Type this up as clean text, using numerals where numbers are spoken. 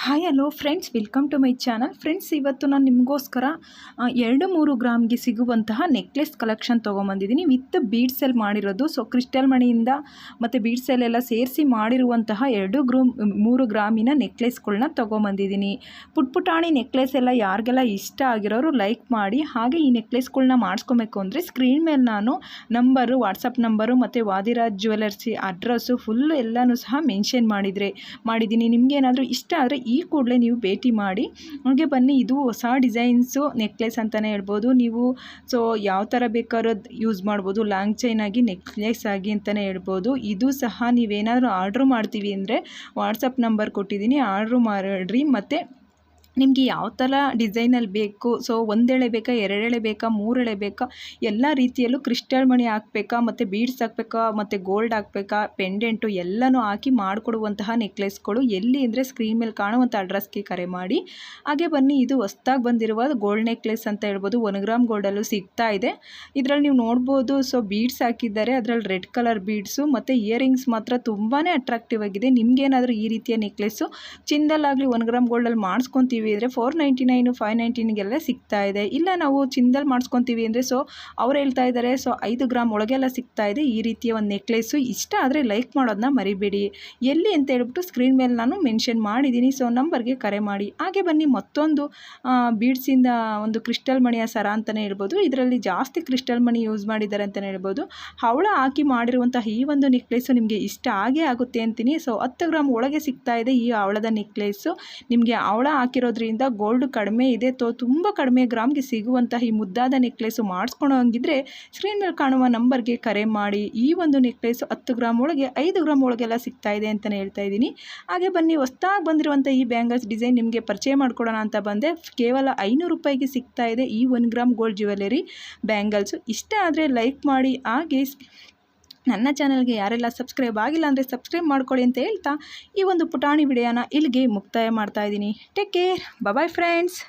Hi hello friends, welcome to my channel. Friends, ಇವತ್ತು ನಾನು ನಿಮಗೋಸ್ಕರ 2-3 ಗ್ರಾಮ್ಗೆ ಸಿಗುವಂತಹ ನೆಕ್ಲೆಸ್ ಕಲೆಕ್ಷನ್ ತೊಗೊಂಬಂದಿದ್ದೀನಿ. ವಿತ್ ಬೀಡ್ಸಲ್ಲಿ ಮಾಡಿರೋದು. ಸೊ ಕ್ರಿಸ್ಟಲ್ ಮಣಿಯಿಂದ ಮತ್ತು ಬೀಡ್ಸಲ್ಲೆಲ್ಲ ಸೇರಿಸಿ ಮಾಡಿರುವಂತಹ 3 ಗ್ರಾಮಿನ ನೆಕ್ಲೆಸ್ಗಳನ್ನ ತೊಗೊಂಬಂದಿದ್ದೀನಿ. ಪುಟಾಣಿ ನೆಕ್ಲೆಸ್ ಎಲ್ಲ ಯಾರಿಗೆಲ್ಲ ಇಷ್ಟ ಆಗಿರೋರು ಲೈಕ್ ಮಾಡಿ. ಹಾಗೆ ಈ ನೆಕ್ಲೆಸ್ಗಳನ್ನ ಮಾಡಿಸ್ಕೊಬೇಕು ಅಂದರೆ ಸ್ಕ್ರೀನ್ ಮೇಲೆ ನಾನು ನಂಬರು, ವಾಟ್ಸಪ್ ನಂಬರು ಮತ್ತು ವಾದಿರಾಜ್ ಜ್ಯುವೆಲರ್ಸಿ ಅಡ್ರೆಸ್ಸು ಫುಲ್ಲು ಎಲ್ಲನೂ ಸಹ ಮೆನ್ಷನ್ ಮಾಡಿದ್ದೀನಿ. ನಿಮಗೇನಾದರೂ ಇಷ್ಟ ಆದರೆ ಈ ಕೂಡಲೇ ನೀವು ಭೇಟಿ ಮಾಡಿ. ಹಾಗೆ ಬನ್ನಿ, ಇದು ಹೊಸ ಡಿಸೈನ್ಸು ನೆಕ್ಲೆಸ್ ಅಂತಲೇ ಹೇಳ್ಬೋದು. ನೀವು ಸೊ ಯಾವ ಥರ ಬೇಕಾದ್ರೂ ಯೂಸ್ ಮಾಡ್ಬೋದು. ಲಾಂಗ್ ಚೈನ್ ಆಗಿ, ನೆಕ್ಲೆಸ್ ಆಗಿ ಅಂತಲೇ ಹೇಳ್ಬೋದು. ಇದು ಸಹ ನೀವೇನಾದರೂ ಆರ್ಡ್ರ್ ಮಾಡ್ತೀವಿ ಅಂದರೆ ವಾಟ್ಸಪ್ ನಂಬರ್ ಕೊಟ್ಟಿದ್ದೀನಿ, ಆರ್ಡ್ರ್ ಮಾಡಿರಿ. ಮತ್ತು ನಿಮಗೆ ಯಾವ ಥರ ಡಿಸೈನಲ್ಲಿ ಬೇಕು, ಸೊ 1 ಎಳೆ ಬೇಕಾ, 2 ಎಳೆ ಬೇಕಾ, 3 ಎಳೆ ಬೇಕಾ, ಎಲ್ಲ ರೀತಿಯಲ್ಲೂ ಕ್ರಿಸ್ಟಲ್ ಮಣಿ ಹಾಕಬೇಕಾ, ಮತ್ತು ಬೀಡ್ಸ್ ಹಾಕಬೇಕಾ, ಮತ್ತು ಗೋಲ್ಡ್ ಹಾಕಬೇಕಾ, ಪೆಂಡೆಂಟು ಎಲ್ಲನೂ ಹಾಕಿ ಮಾಡಿಕೊಡುವಂತಹ ನೆಕ್ಲೆಸ್ಗಳು ಎಲ್ಲಿ ಅಂದರೆ ಸ್ಕ್ರೀನ್ ಮೇಲೆ ಕಾಣುವಂಥ ಅಡ್ರೆಸ್ಗೆ ಕರೆ ಮಾಡಿ. ಹಾಗೆ ಬನ್ನಿ, ಇದು ಹೊಸ್ದಾಗಿ ಬಂದಿರುವ ಗೋಲ್ಡ್ ನೆಕ್ಲೆಸ್ ಅಂತ ಹೇಳ್ಬೋದು. 1 ಗ್ರಾಮ್ ಗೋಲ್ಡಲ್ಲೂ ಸಿಗ್ತಾ ಇದೆ. ಇದರಲ್ಲಿ ನೀವು ನೋಡ್ಬೋದು, ಸೊ ಬೀಡ್ಸ್ ಹಾಕಿದ್ದಾರೆ. ಅದರಲ್ಲಿ ರೆಡ್ ಕಲರ್ ಬೀಡ್ಸು ಮತ್ತು ಇಯರಿಂಗ್ಸ್ ಮಾತ್ರ ತುಂಬಾ ಅಟ್ರಾಕ್ಟಿವ್ ಆಗಿದೆ. ನಿಮಗೇನಾದರೂ ಈ ರೀತಿಯ ನೆಕ್ಲೆಸ್ಸು ಚಿನ್ನದಲ್ಲಾಗಲಿ 1 ಗ್ರಾಮ್ ಗೋಲ್ಡಲ್ಲಿ ಮಾಡಿಸ್ಕೊತೀವಿ ಅಂದರೆ 499, 599ಗೆಲ್ಲ ಸಿಗ್ತಾ ಇದೆ. ಇಲ್ಲ ನಾವು ಚಿನ್ನದಲ್ಲಿ ಮಾಡಿಸ್ಕೊತೀವಿ ಅಂದರೆ ಸೊ ಅವ್ರು ಹೇಳ್ತಾ ಇದ್ದಾರೆ, ಸೊ 5 ಗ್ರಾಮ್ ಒಳಗೆಲ್ಲ ಸಿಗ್ತಾ ಇದೆ ಈ ರೀತಿಯ ಒಂದು ನೆಕ್ಲೆಸ್ಸು. ಇಷ್ಟ ಆದರೆ ಲೈಕ್ ಮಾಡೋದನ್ನ ಮರಿಬೇಡಿ. ಎಲ್ಲಿ ಅಂತ ಹೇಳ್ಬಿಟ್ಟು ಸ್ಕ್ರೀನ್ ಮೇಲೆ ನಾನು ಮೆನ್ಷನ್ ಮಾಡಿದ್ದೀನಿ. ಸೊ ನಂಬರ್ಗೆ ಕರೆ ಮಾಡಿ. ಹಾಗೆ ಬನ್ನಿ, ಮತ್ತೊಂದು ಬೀಡ್ಸಿಂದ ಒಂದು ಕ್ರಿಸ್ಟಲ್ ಮಣಿಯ ಸರ ಅಂತಲೇ ಹೇಳ್ಬೋದು. ಇದರಲ್ಲಿ ಜಾಸ್ತಿ ಕ್ರಿಸ್ಟಲ್ ಮಣಿ ಯೂಸ್ ಮಾಡಿದ್ದಾರೆ ಅಂತಲೇ ಹೇಳ್ಬೋದು. ಹವಳ ಹಾಕಿ ಮಾಡಿರುವಂತಹ ಈ ಒಂದು ನೆಕ್ಲೆಸ್ಸು ನಿಮಗೆ ಇಷ್ಟ ಆಗೇ ಆಗುತ್ತೆ ಅಂತೀನಿ. ಸೊ 10 ಗ್ರಾಮ್ ಒಳಗೆ ಸಿಗ್ತಾ ಇದೆ ಈ ಹವಳದ ನೆಕ್ಲೆಸ್ಸು. ನಿಮಗೆ ಹವಳ ಹಾಕಿರೋದ್ರಿಂದ ಗೋಲ್ಡ್ ಕಡಿಮೆ ಇದೆ, ತುಂಬ ಕಡಿಮೆ ಗ್ರಾಮ್ಗೆ ಸಿಗುವಂತಹ ಈ ಮುದ್ದಾದ ನೆಕ್ಲೆಸ್ಸು ಮಾಡಿಸ್ಕೊಳೋ ಹಂಗಿದ್ರೆ ಸ್ಕ್ರೀನ್ ಮೇಲೆ ಕಾಣುವ ನಂಬರ್ಗೆ ಕರೆ ಮಾಡಿ. ಈ ಒಂದು ನೆಕ್ಲೆಸ್ಸು 10 ಗ್ರಾಮ್ ಒಳಗೆ, 5 ಗ್ರಾಮ್ ಒಳಗೆಲ್ಲ ಸಿಗ್ತಾ ಇದೆ ಅಂತಲೇ ಹೇಳ್ತಾ ಇದ್ದೀನಿ. ಹಾಗೆ ಬನ್ನಿ, ಹೊಸ್ದಾಗಿ ಬಂದಿರುವಂಥ ಈ ಬ್ಯಾಂಗಲ್ಸ್ ಡಿಸೈನ್ ನಿಮಗೆ ಪರಿಚಯ ಮಾಡ್ಕೊಡೋಣ ಅಂತ ಬಂದೆ. ಕೇವಲ 500 ರೂಪಾಯಿಗೆ ಸಿಗ್ತಾ ಇದೆ ಈ 1 ಗ್ರಾಮ್ ಗೋಲ್ಡ್ ಜ್ಯುವೆಲರಿ ಬ್ಯಾಂಗಲ್ಸು. ಇಷ್ಟ ಆದರೆ ಲೈಕ್ ಮಾಡಿ. ಹಾಗೆ ನನ್ನ ಚಾನಲ್ಗೆ ಯಾರೆಲ್ಲ ಸಬ್ಸ್ಕ್ರೈಬ್ ಆಗಿಲ್ಲ ಅಂದರೆ ಸಬ್ಸ್ಕ್ರೈಬ್ ಮಾಡ್ಕೊಳ್ಳಿ ಅಂತ ಹೇಳ್ತಾ ಈ ಒಂದು ಪುಟಾಣಿ ವಿಡಿಯೋನ ಇಲ್ಲಿಗೆ ಮುಕ್ತಾಯ ಮಾಡ್ತಾ ಇದ್ದೀನಿ. Take care, bye friends.